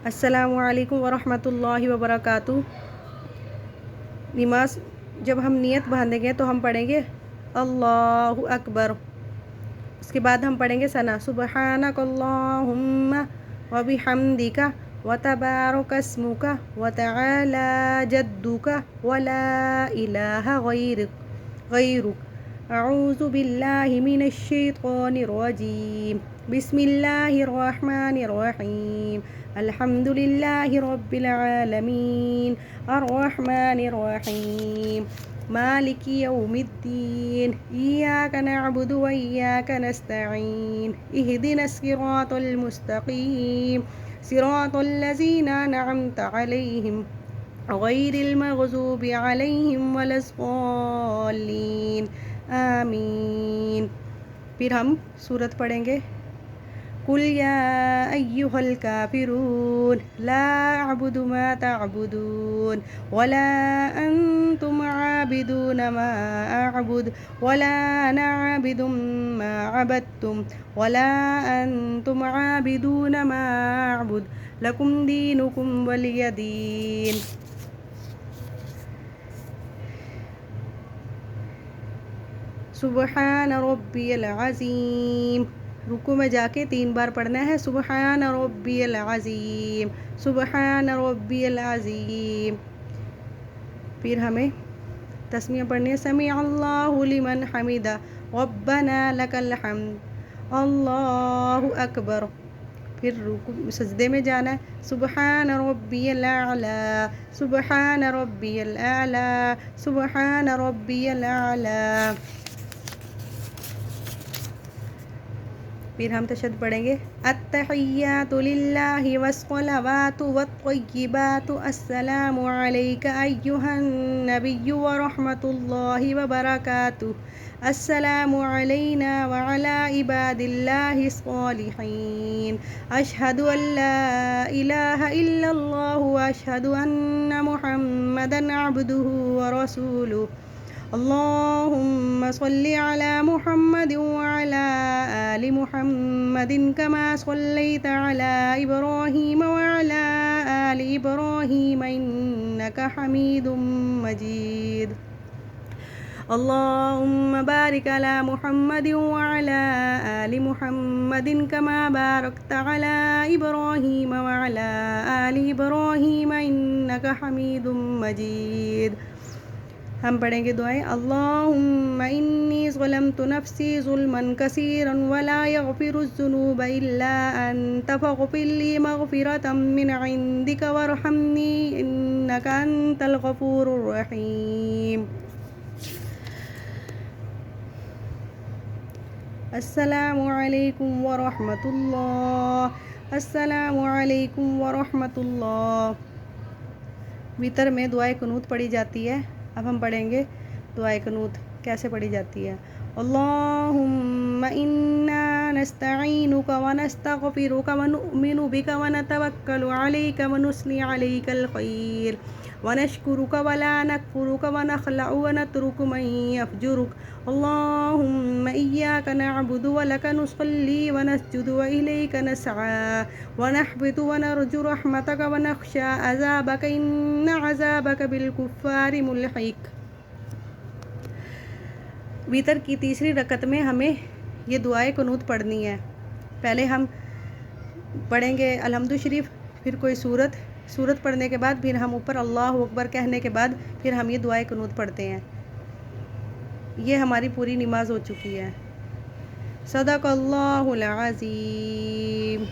السلام علیکم ورحمۃ اللہ وبرکاتہ۔ نماز جب ہم نیت باندھیں گے تو ہم پڑھیں گے اللہ اکبر، اس کے بعد ہم پڑھیں گے ثنا سبحانک اللہم وبحمدک وتبارک اسمک وتعالی جدک ولا الہ غیرک اعوذ باللہ من الشیطان الرجیم بسم اللہ الرحمن الرحیم الحمد للہ رب العالمین الرحمن الرحیم مالک یوم الدین ایاک نعبد و ایاک نستعین اہدنا الصراط المستقیم صراط الذین انعمت علیہم غیر المغضوب علیہم ولا الضالین آمین۔ پھر ہم سورت پڑھیں گے قل یا ایہا الکافرون لا اعبد ما تعبدون ولا انتم عابدون ما اعبد ولا انا عابد ما عبدتم ولا انتم عابدون ما اعبد لکم دینکم ولی دین۔ سبحان ربی العظیم، رکوع میں جا کے 3 بار پڑھنا ہے سبحان ربی العظیم سبحان ربی العظیم۔ پھر ہمیں تسمیہ پڑھنی ہے سمیع اللہ لمن حمدہ ربنا لک الحمد اللہ اکبر۔ پھر رکوع سجدے میں جانا ہے سبحان ربی الاعلی سبحان ربی الاعلی سبحان ربی الاعلی۔ پھر ہم تشہد پڑھیں گے التحیات للہ والصلوات والطیبات السلام علیک ایہا النبی ورحمۃ اللہ وبرکاتہ السلام علینا وعلی عباد اللہ الصالحین اشہد ان لا الہ الا اللہ واشہد ان محمدا عبدہ ورسولہ اللہم صلی علی محمد وعلی آل محمد کما صلیت علی ابراہیم وعلی آل ابراہیم انک حمید مجید اللہم بارک علی محمد وعلی آل محمد کما بارکت علی ابراہیم وعلی آل ابراہیم انک حمید مجید۔ ہم پڑھیں گے دعائیں اللہم انی ظلمت نفسی ظلما کثیرا ولا یغفر الذنوب الا انت فاغفر لی مغفرۃ من عندک وارحمنی انک انت الغفور الرحیم۔ السلام علیکم ورحمۃ اللہ، السلام علیکم ورحمۃ اللہ۔ وتر میں دعائے قنوت پڑھی جاتی ہے۔ اب ہم پڑھیں گے دعائے قنوت کیسے پڑھی جاتی ہے اللہم انا نستعینک ونستغفرک ونؤمن بک ونتوکل علیک ونثنی علیک الخیر ونشکرک ولا نکفرک ونخلع ونترک من یفجرک اللہم ایاک نعبد ولک نصلی ونسجد والیک نسعی ونحبط ونرجو رحمتک ونخشی عذابک ان عذابک بالکفار ملحق۔ وتر کی تیسری رکعت میں ہمیں یہ دعائے قنوت پڑھنی ہے۔ پہلے ہم پڑھیں گے الحمد شریف، پھر کوئی سورت پڑھنے کے بعد پھر ہم اوپر اللہ اکبر کہنے کے بعد پھر ہم یہ دعائے قنوت پڑھتے ہیں۔ یہ ہماری پوری نماز ہو چکی ہے۔ صدق اللہ العظیم۔